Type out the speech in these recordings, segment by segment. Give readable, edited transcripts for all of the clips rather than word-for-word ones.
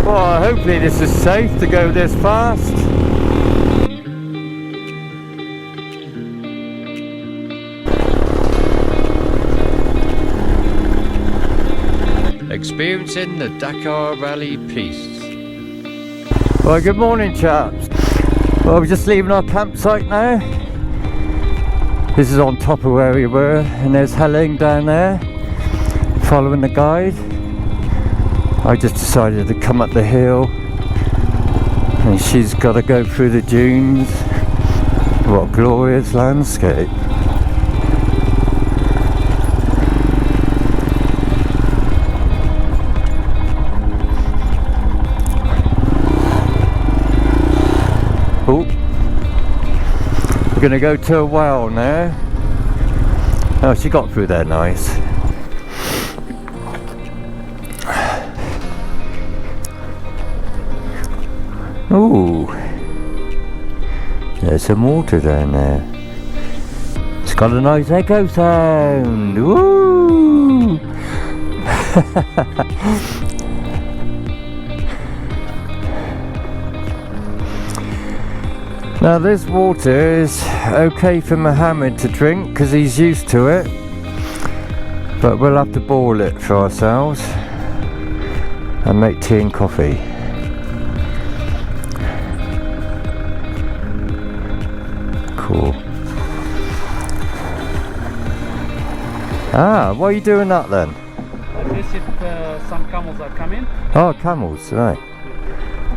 Well, hopefully this is safe to go this fast. Experiencing the Dakar Rally Pistes. Well, good morning, chaps. Well, we're just leaving our campsite now. This is on top of where we were, and there's Helen down there, following the guide. I just decided to come up the hill, and she's got to go through the dunes. What a glorious landscape. Oh, we're going to go to a well now. Oh, she got through there nice. Ooh, there's some water down there. It's got a nice echo sound. Woo! Now this water is okay for Mohammed to drink because he's used to it, but we'll have to boil it for ourselves and make tea and coffee. Cool. Ah, why are you doing that then? This if some camels are coming. Oh, camels, right.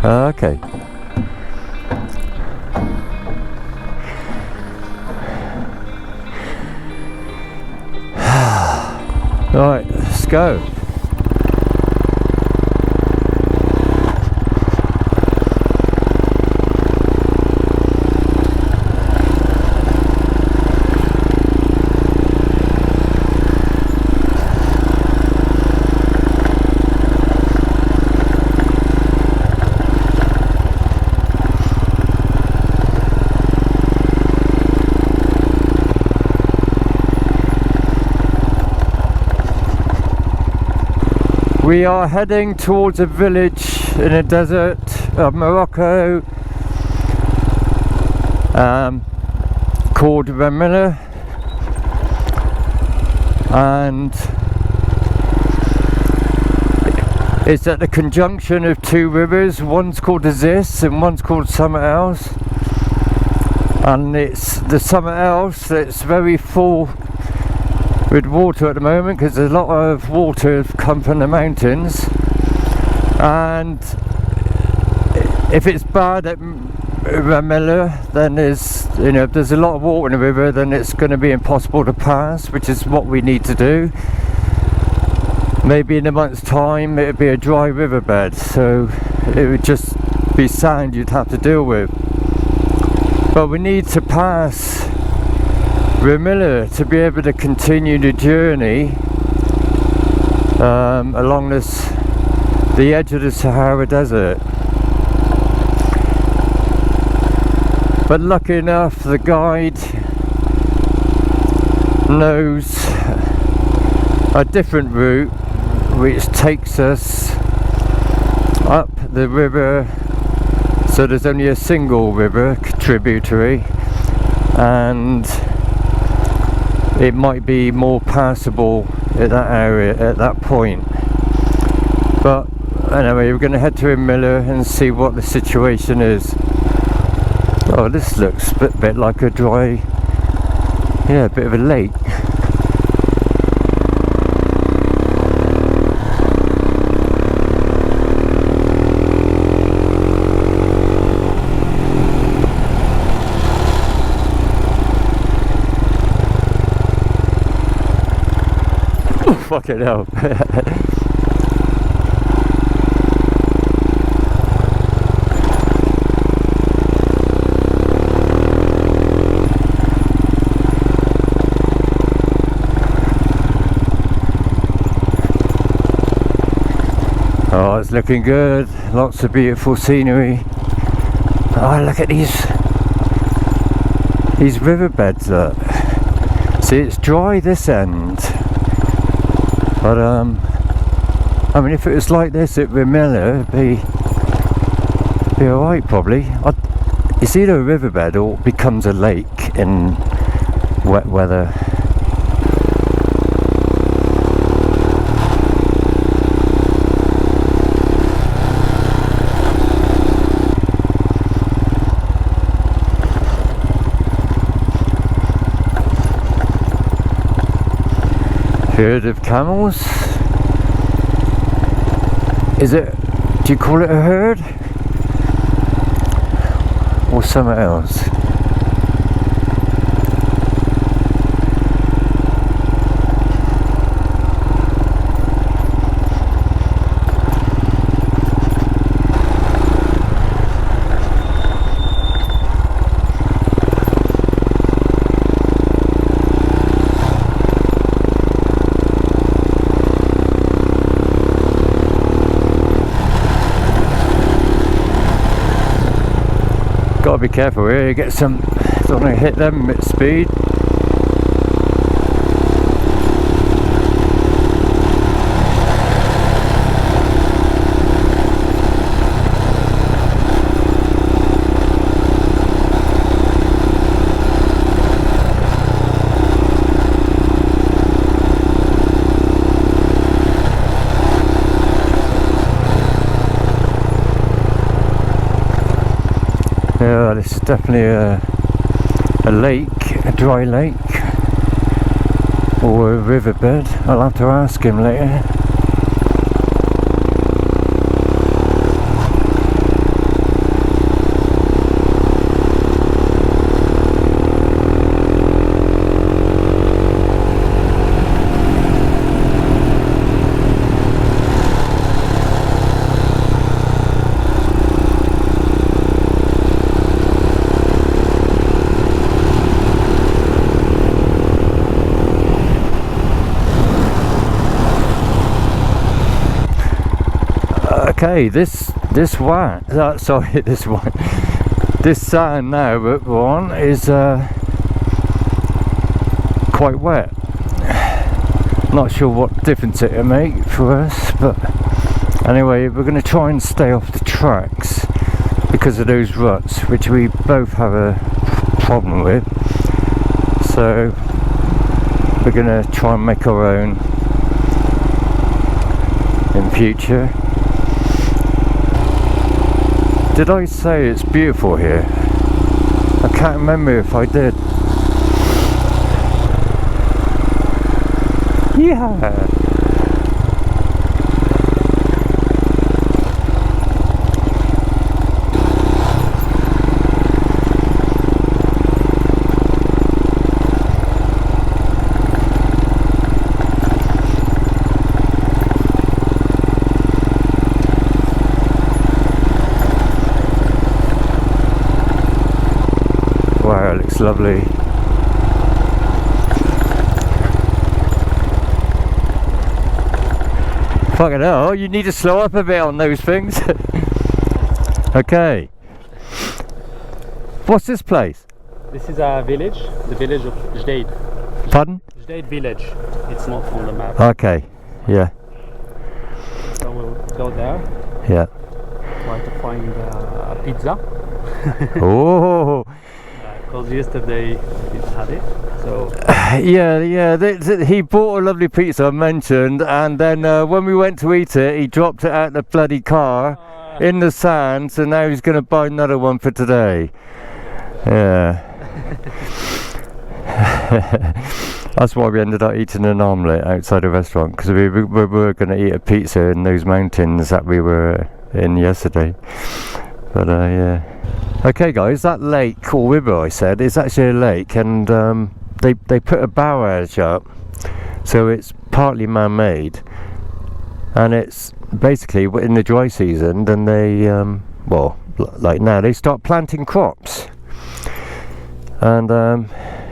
Okay. Right, let's go. We are heading towards a village in the desert of Morocco called Ramlia, and it's at the conjunction of two rivers. One's called the Zis and one's called something else, and it's the something else that's very full with water at the moment because there's a lot of water come from the mountains, and if it's bad at Ramlia, then there's, you know, if there's a lot of water in the river, then it's going to be impossible to pass, which is what we need to do. Maybe in a month's time it would be a dry riverbed, so it would just be sand you'd have to deal with. But we need to pass Ramlia to be able to continue the journey along the edge of the Sahara desert. But lucky enough, the guide knows a different route which takes us up the river, so there's only a single river tributary, and it might be more passable at that area at that point. But anyway, we're going to head to Ramlia and see what the situation is. Oh, this looks a bit like a dry, yeah, a bit of a lake. Fucking hell. Oh, it's looking good. Lots of beautiful scenery. Oh, look at these riverbeds, look. See, it's dry this end, but I mean, if it was like this at Ramlia, it'd be alright probably. It's either a riverbed or it becomes a lake in wet weather. Herd of camels? Is it, do you call it a herd? Or something else? Gotta be careful here, you get some, don't want to hit them at speed. Yeah, this is definitely a lake, a dry lake, or a riverbed. I'll have to ask him later. Okay, this sand now that we're on is quite wet. Not sure what difference it'll make for us, but anyway, we're going to try and stay off the tracks because of those ruts, which we both have a problem with. So we're going to try and make our own in future. Did I say it's beautiful here? I can't remember if I did. Yeah. Wow, it looks lovely. Fucking hell, you need to slow up a bit on those things. Okay. What's this place? This is a village, the village of Jdeid. Pardon? Jdeid village. It's not on the map. Okay, yeah. So we'll go there. Yeah. Try to find a pizza. Oh. Because yesterday I didn't have it. So yeah. He bought a lovely pizza I mentioned, and then when we went to eat it, he dropped it out the bloody car in the sand. So now he's going to buy another one for today. Yeah. That's why we ended up eating an omelette outside a restaurant, because we were going to eat a pizza in those mountains that we were in yesterday. But yeah. Okay guys, that lake or river I said is actually a lake, and they put a barrage up, so it's partly man-made, and it's basically in the dry season. Then they well, like now they start planting crops, and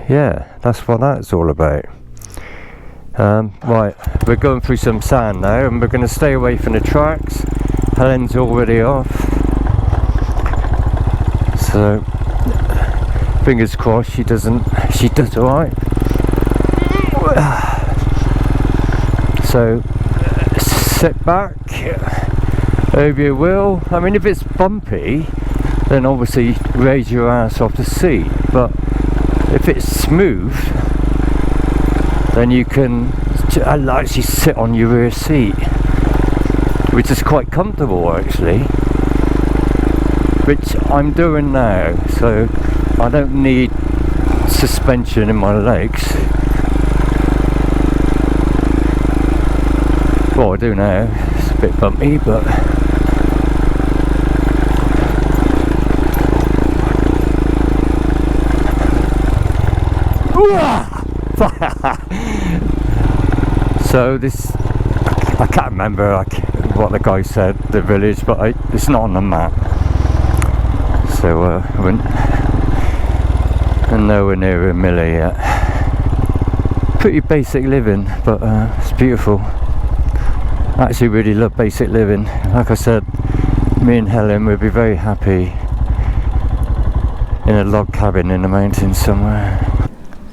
yeah, that's what that's all about. Right, we're going through some sand now, and we're going to stay away from the tracks. Helen's already off, so fingers crossed she does alright. So sit back over your wheel. I mean, if it's bumpy, then obviously raise your ass off the seat, but if it's smooth, then you can actually sit on your rear seat, which is quite comfortable actually, which I'm doing now, so I don't need suspension in my legs. Well, I do now. It's a bit bumpy, but so this, I can't remember what the guy said, the village, but it's not on the map, so we're nowhere near Ramlia yet. Pretty basic living, but it's beautiful. I actually really love basic living. Like I said, me and Helen would be very happy in a log cabin in the mountains somewhere.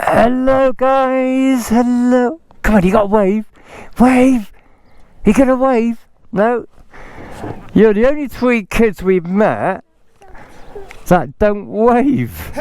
Hello guys, hello. Come on, you got to wave. Wave. You gonna wave? No? You're the only 3 kids we've met that don't wave.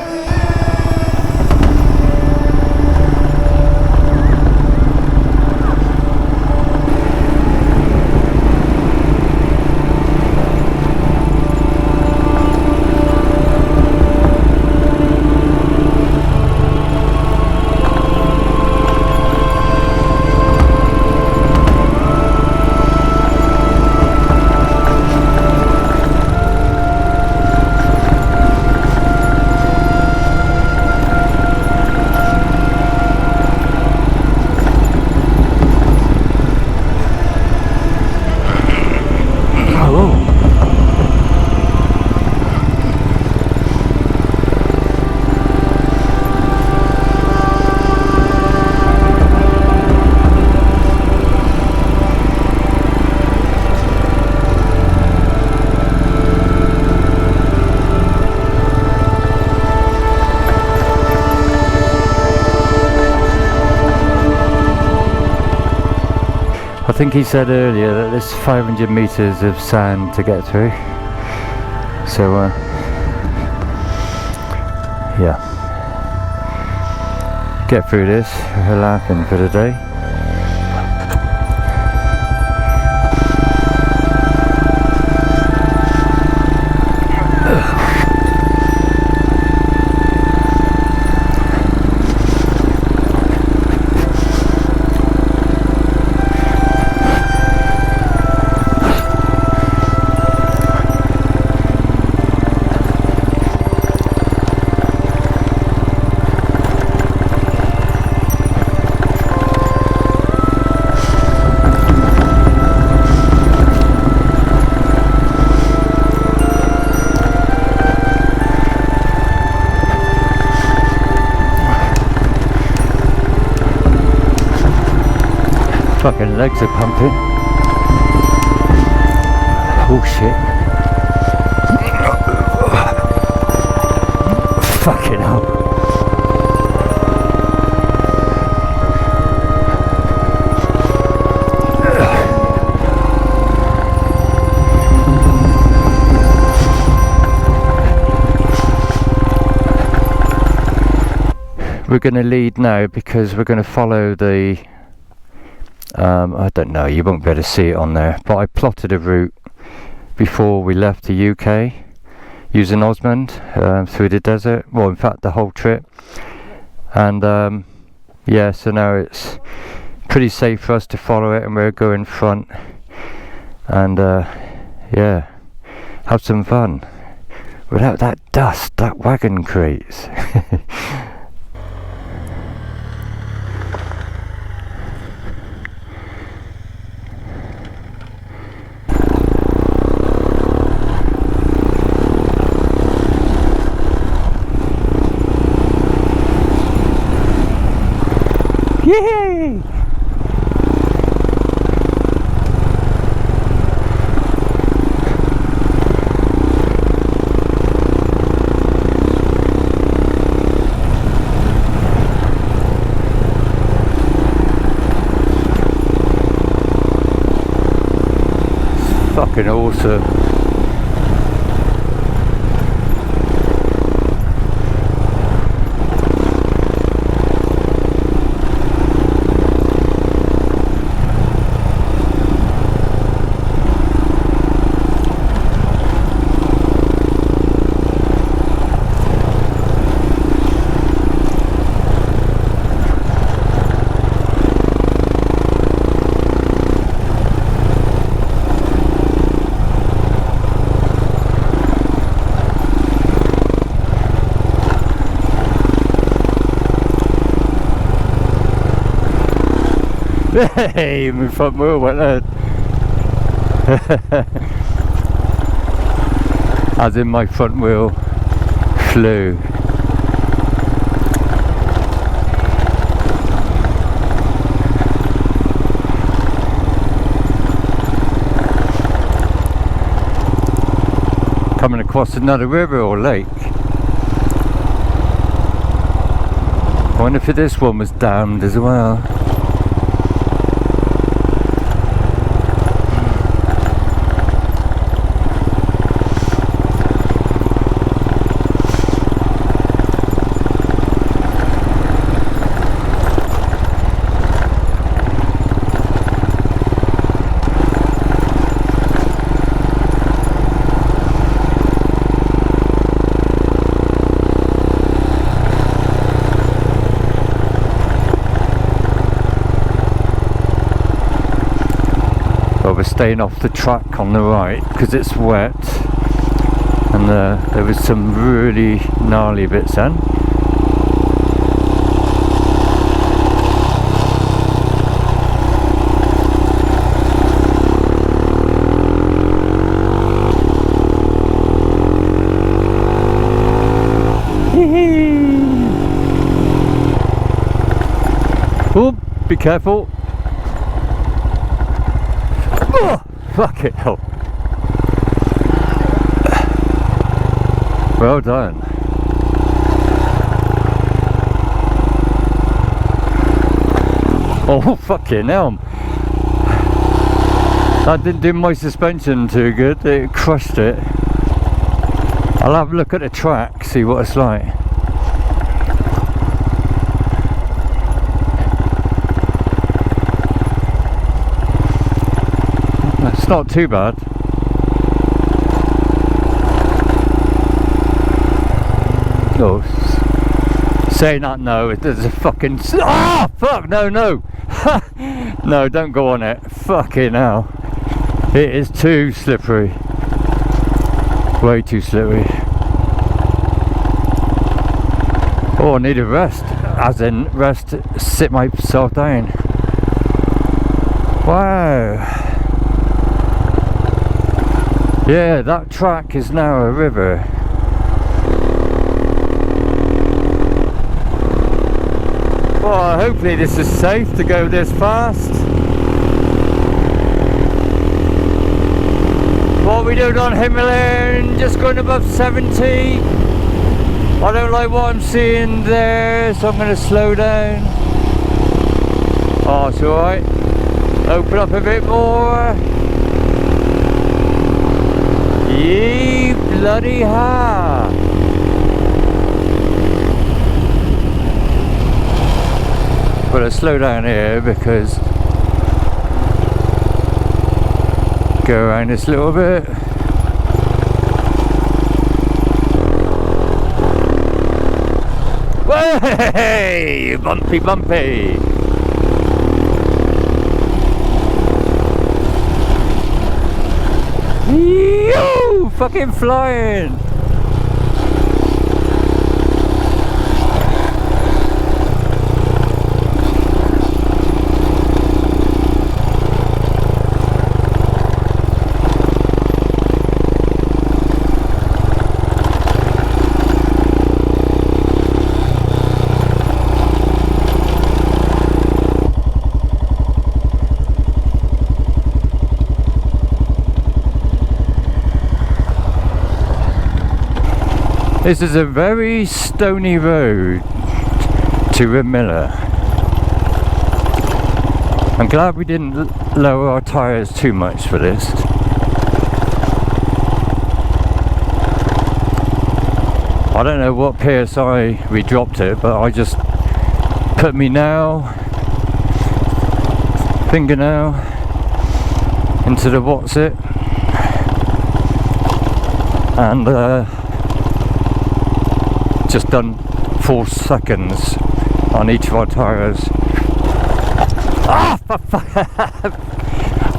I think he said earlier that there's 500 metres of sand to get through, so yeah, get through this, we're laughing for the day. Fucking legs are pumping. Oh shit. Fucking hell. We're going to lead now because we're going to follow the I don't know, you won't be able to see it on there, but I plotted a route before we left the UK using Osmond through the desert, well in fact the whole trip, and yeah, so now it's pretty safe for us to follow it and we're going front and yeah, have some fun without that dust that wagon creates. Yay! fucking awesome. Hey, my front wheel went there. As in my front wheel flew. Coming across another river or lake. I wonder if this one was dammed as well. We're staying off the track on the right because it's wet, and there was some really gnarly bits then. Oh, be careful. Oh, fuck it hell. Well done. Oh, fucking hell. That didn't do my suspension too good, it crushed it. I'll have a look at the track, see what it's like. It's not too bad. Oh, saying that, no, there's a fucking... Ah, fuck, no. No, don't go on it. Fucking hell. It is too slippery. Way too slippery. Oh, I need a rest. As in, rest, sit myself down. Wow. Yeah, that track is now a river. Well, hopefully this is safe to go this fast. What are we doing on Himalayan? Just going above 70. I don't like what I'm seeing there, so I'm going to slow down. Oh, it's alright. Open up a bit more. Yee bloody ha! But I'll slow down here because go around this little bit. Hey, bumpy. Yo, fucking flying. This is a very stony road to Ramlia. I'm glad we didn't lower our tyres too much for this. I don't know what PSI we dropped it, but I just put me fingernail into the what's it, and just done 4 seconds on each of our tyres.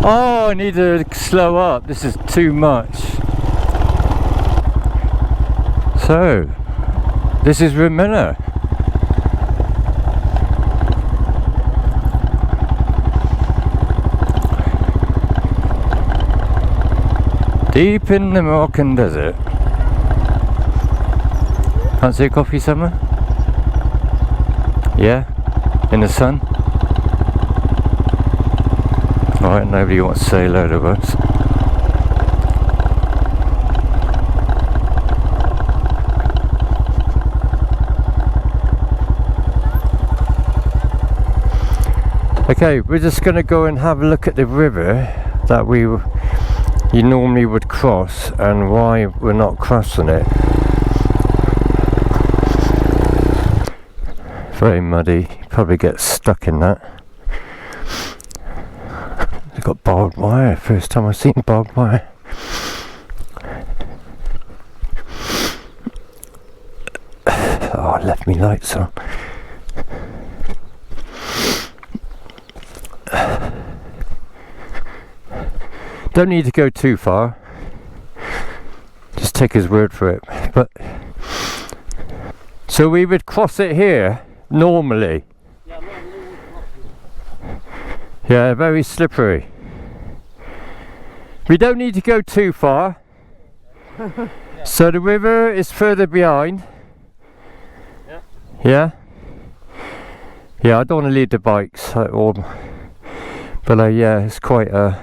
Oh, I need to slow up, this is too much. So, this is Ramlia. Deep in the Moroccan desert. Fancy a coffee somewhere? Yeah? In the sun? Alright, nobody wants to say hello to us. Okay, we're just going to go and have a look at the river that you normally would cross and why we're not crossing it. Very muddy, you probably get stuck in that. They've got barbed wire, first time I've seen barbed wire. Oh, I left me lights on. Don't need to go too far, just take his word for it. But so we would cross it here normally. Yeah, very slippery. We don't need to go too far. So the river is further behind. Yeah, I don't want to lead the bikes at all, but yeah, it's quite a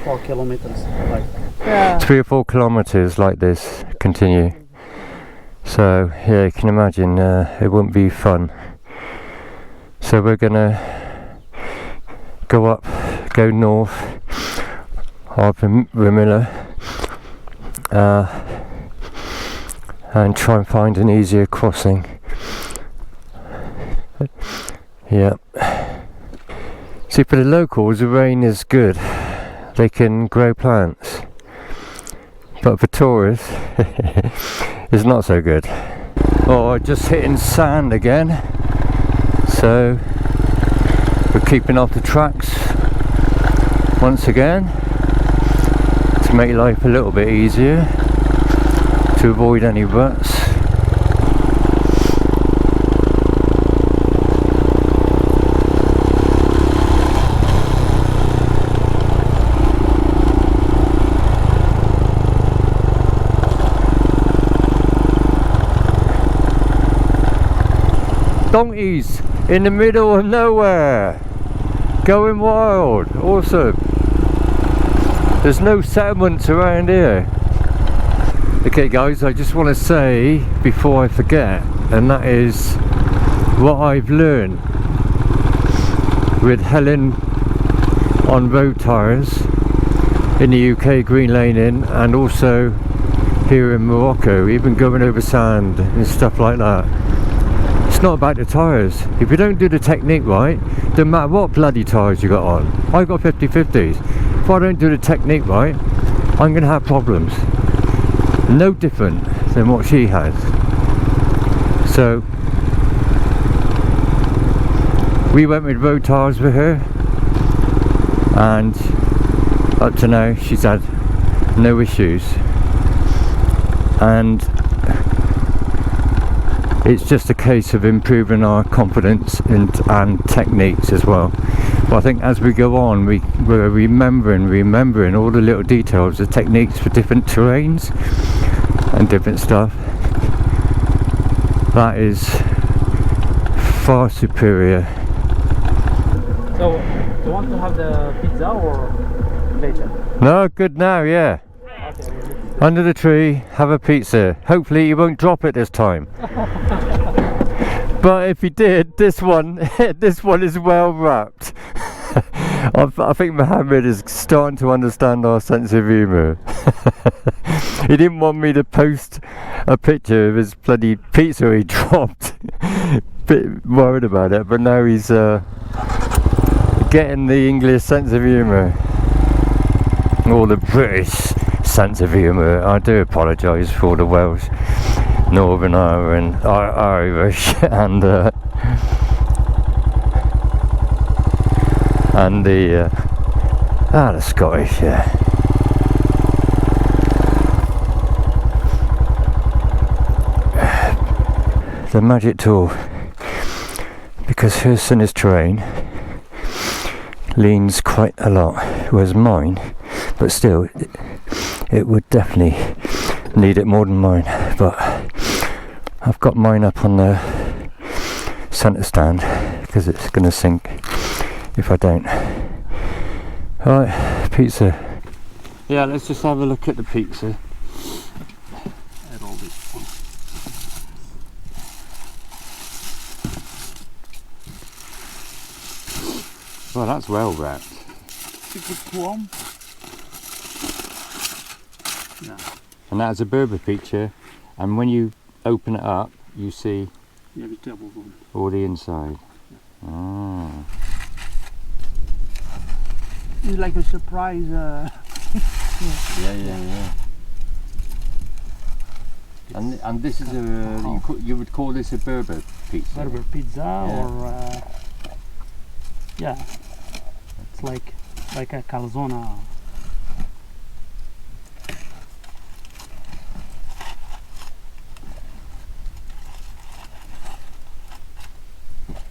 4 kilometers, like 3 or 4 kilometers like this continue. So yeah, you can imagine it wouldn't be fun. So we're gonna go north of Ramlia and try and find an easier crossing. Yep. See, for the locals, the rain is good. They can grow plants. But for tourists, it's not so good. Oh, just hitting sand again. So, we're keeping off the tracks once again to make life a little bit easier, to avoid any ruts. Donkeys in the middle of nowhere, going wild. Awesome. There's no settlements around here. Okay guys, I just want to say before I forget, and that is what I've learned with Helen on road tyres in the UK, green laning, and also here in Morocco, even going over sand and stuff like that. It's not about the tyres. If you don't do the technique right, doesn't matter what bloody tyres you got on. I got 50/50s. If I don't do the technique right, I'm going to have problems. No different than what she has. So we went with road tyres with her, and up to now she's had no issues, and it's just a case of improving our confidence and techniques as well. But I think as we go on, we're remembering all the little details, the techniques for different terrains and different stuff. That is far superior. So, do you want to have the pizza or later? No, good now, yeah. Okay. Under the tree, have a pizza. Hopefully you won't drop it this time. But if you did, this one is well wrapped. I think Mohammed is starting to understand our sense of humour. He didn't want me to post a picture of his bloody pizza he dropped. Bit worried about it, but now he's getting the English sense of humour, or the British sense of humour. I do apologise for the Welsh, Northern Ireland, Irish, and the Scottish. Yeah. The magic tool, because her Sinnis terrain leans quite a lot, whereas mine, but still it would definitely need it more than mine. But I've got mine up on the centre stand because it's going to sink if I don't. Alright, pizza. Yeah, let's just have a look at the pizza. Well, that's well wrapped. Yeah. And that's a Berber pizza, and when you open it up, you see all the inside. Yeah. Ah. It's like a surprise. Yeah. And this is a you would call this a Berber pizza. Berber pizza, Yeah. or yeah, it's like a calzone.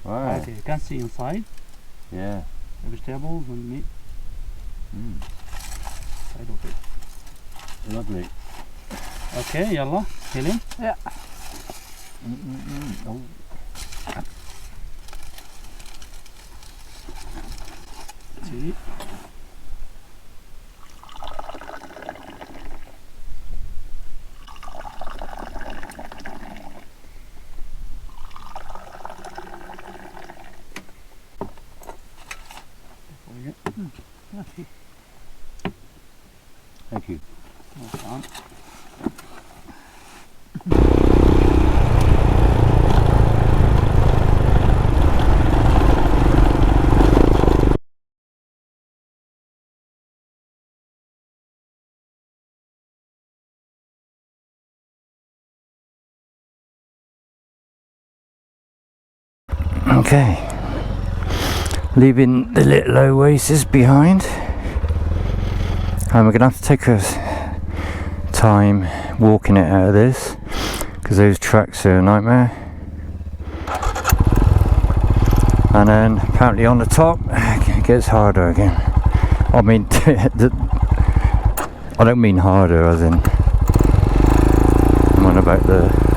Right. Okay, you can see inside. Yeah. The vegetables and meat. Side of it. Lovely. Okay, yalla, kill him. Yeah. Oh. See. Thank you. Well done. Okay, leaving the little oasis behind, and we're gonna have to take us time walking it out of this because those tracks are a nightmare. And then apparently on the top it gets harder again. I mean, I don't mean harder as in, I'm on about the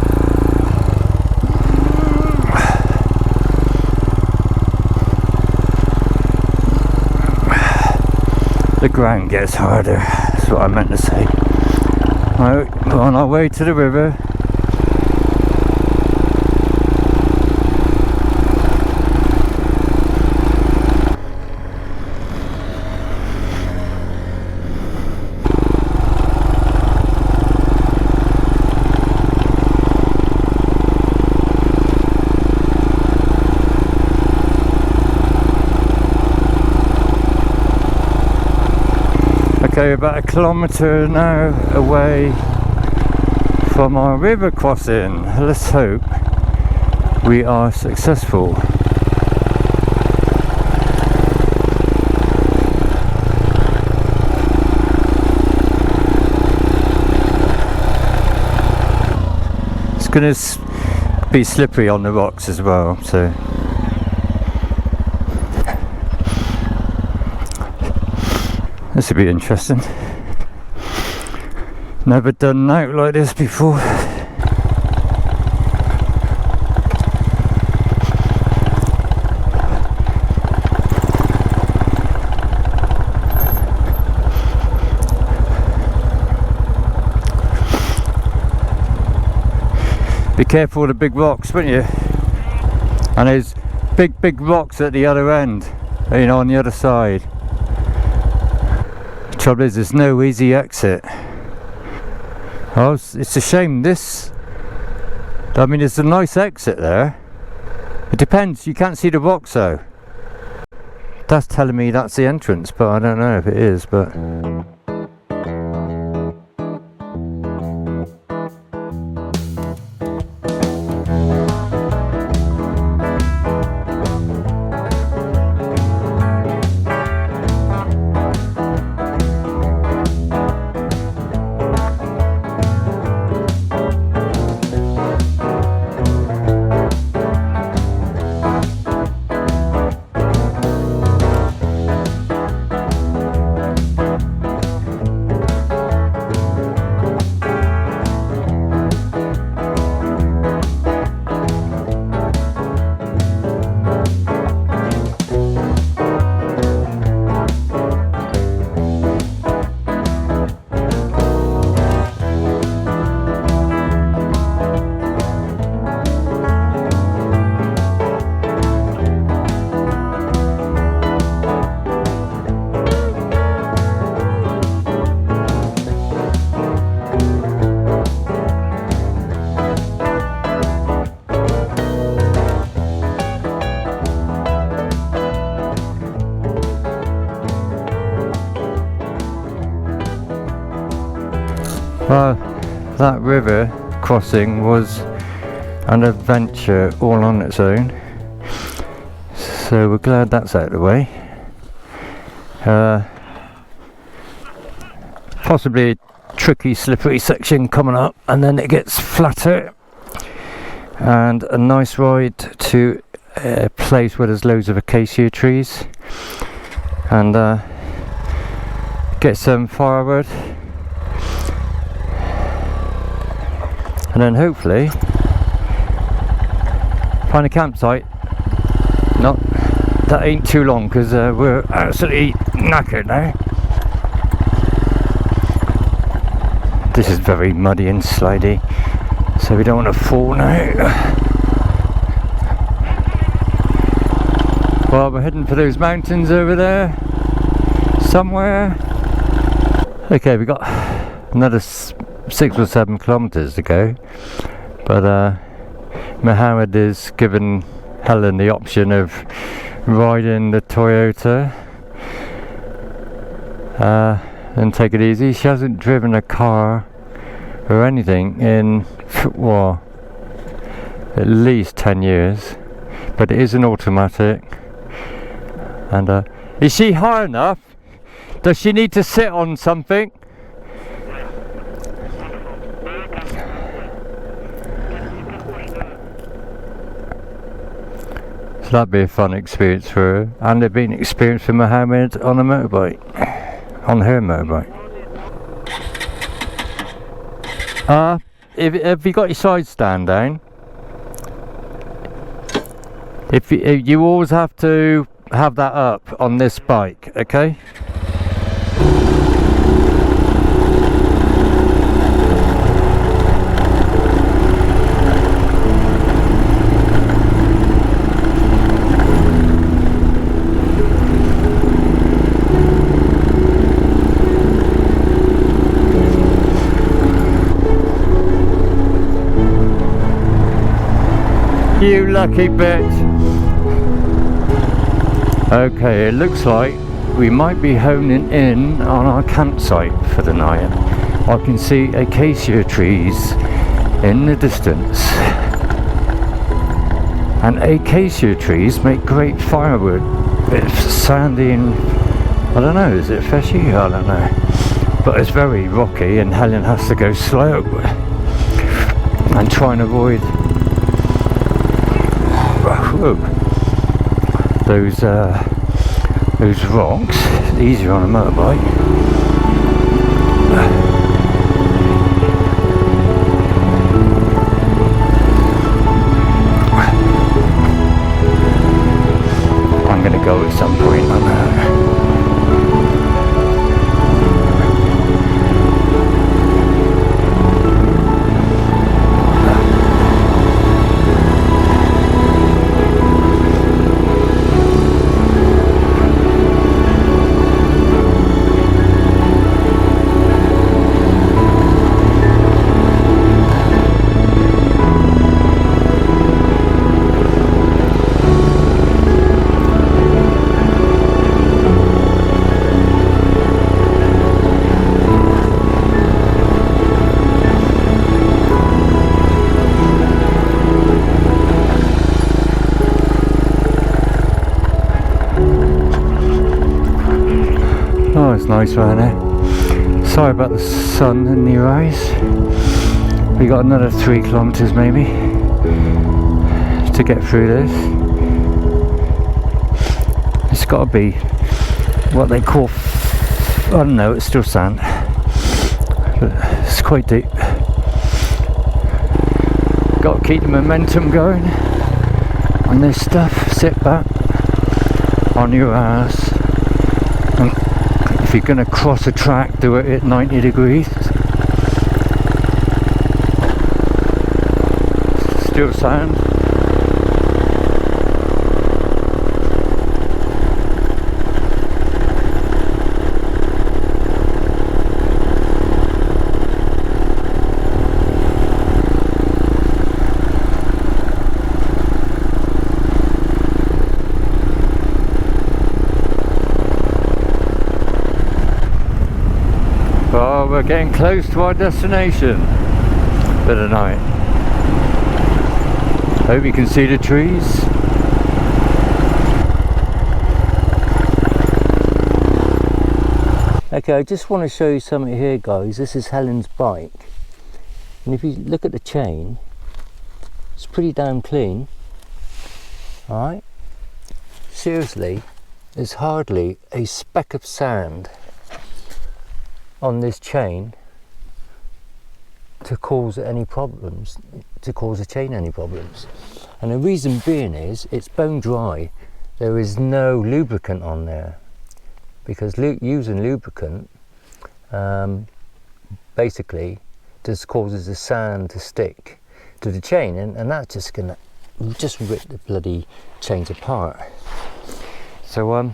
ground gets harder, that's what I meant to say. Right, we're on our way to the river. Okay, about a kilometre now away from our river crossing. Let's hope we are successful. It's going to be slippery on the rocks as well, so this will be interesting. Never done an out like this before. Be careful of the big rocks, won't you? And there's big rocks at the other end, you know, on the other side. Trouble is, there's no easy exit. Oh, it's a shame this. I mean, it's a nice exit there. It depends. You can't see the rocks though. That's telling me that's the entrance, but I don't know if it is. But that river crossing was an adventure all on its own. So we're glad that's out of the way. Possibly a tricky, slippery section coming up, and then it gets flatter. And a nice ride to a place where there's loads of acacia trees, and get some firewood. And then hopefully find a campsite. No, that ain't too long because we're absolutely knackered now. This is very muddy and slidey, so we don't want to fall now. Well, we're heading for those mountains over there somewhere. Okay, we got another 6 or 7 kilometers to go, but Mohammed is giving Helen the option of riding the Toyota and take it easy. She hasn't driven a car or anything in, well, at least 10 years, but it is an automatic. And is she high enough? Does she need to sit on something? So that'd be a fun experience for her, and it'd be an experience for Mohammed on a motorbike, on her motorbike. Have you got your side stand down? If you always have to have that up on this bike, okay? You lucky bitch. Okay, it looks like we might be honing in on our campsite for the night. I can see acacia trees in the distance, and acacia trees make great firewood. It's sandy and I don't know, is it feshy? I don't know, but it's very rocky, and Helen has to go slow and try and avoid those rocks. Easier on a motorbike. I'm gonna go at some point on that. nice around here. Sorry about the sun in your eyes. We got another 3 kilometers maybe to get through this. It's got to be what they call, I don't know, it's still sand, but it's quite deep. Got to keep the momentum going on this stuff. Sit back on your ass, and if you're going to cross a track, do it at 90 degrees. Still sand. We're getting close to our destination for the night. Hope you can see the trees. Okay, I just want to show you something here, guys. This is Helen's bike, and if you look at the chain, it's pretty damn clean. Alright, seriously, there's hardly a speck of sand on this chain to cause any problems, to cause the chain any problems. And the reason being is it's bone dry. There is no lubricant on there, because using lubricant basically just causes the sand to stick to the chain, and that's just gonna rip the bloody chains apart. So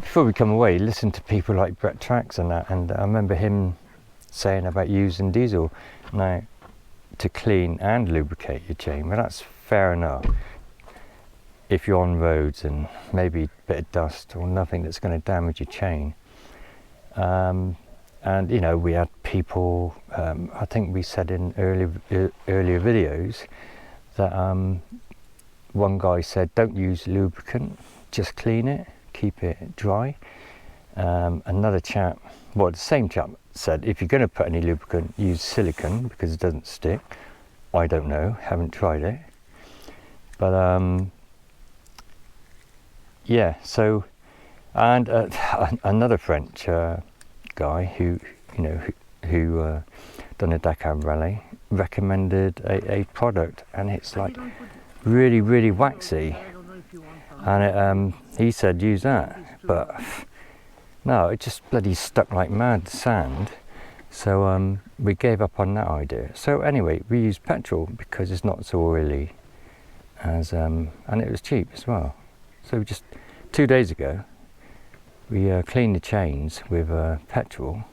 before we come away, listen to people like Brett Trax and that, and I remember him saying about using diesel now to clean and lubricate your chain. Well, that's fair enough if you're on roads and maybe a bit of dust or nothing that's going to damage your chain. And you know, we had people, I think we said in earlier videos that one guy said don't use lubricant, just clean it, keep it dry. Another chap, well, the same chap said if you're going to put any lubricant, use silicone because it doesn't stick. I don't know, haven't tried it, but yeah. So, and another French guy who done a Dakar rally recommended a product, and it's like really waxy, and he said use that, but no, it just bloody stuck like mad sand. So we gave up on that idea. So anyway, we used petrol because it's not so oily as and it was cheap as well. So just 2 days ago we cleaned the chains with petrol,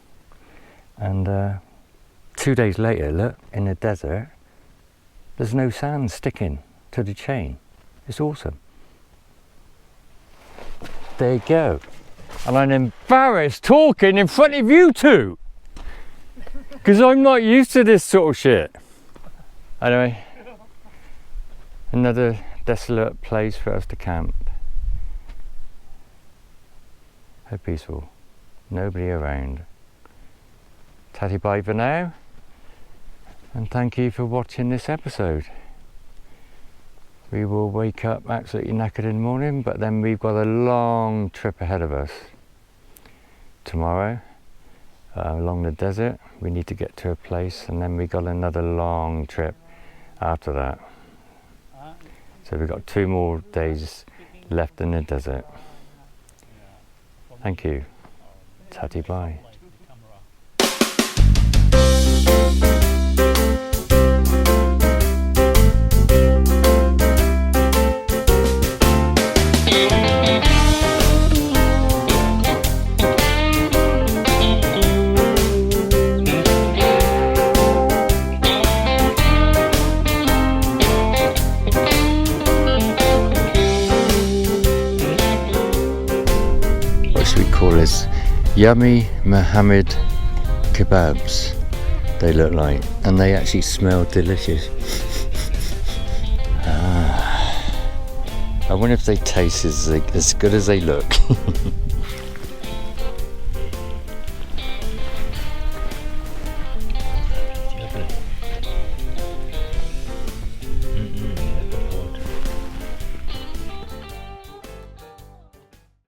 and 2 days later, look, in the desert there's no sand sticking to the chain. It's awesome. There you go. And I'm embarrassed talking in front of you two because I'm not used to this sort of shit. Anyway, another desolate place for us to camp. How peaceful. Nobody around. Tatty bye for now, and thank you for watching this episode. We will wake up absolutely knackered in the morning, but then we've got a long trip ahead of us. Tomorrow, along the desert, we need to get to a place, and then we got another long trip after that. So we've got 2 more days left in the desert. Thank you. Tatty bye. Yummy Mohammed kebabs, they look like, and they actually smell delicious. I wonder if they taste as good as they look.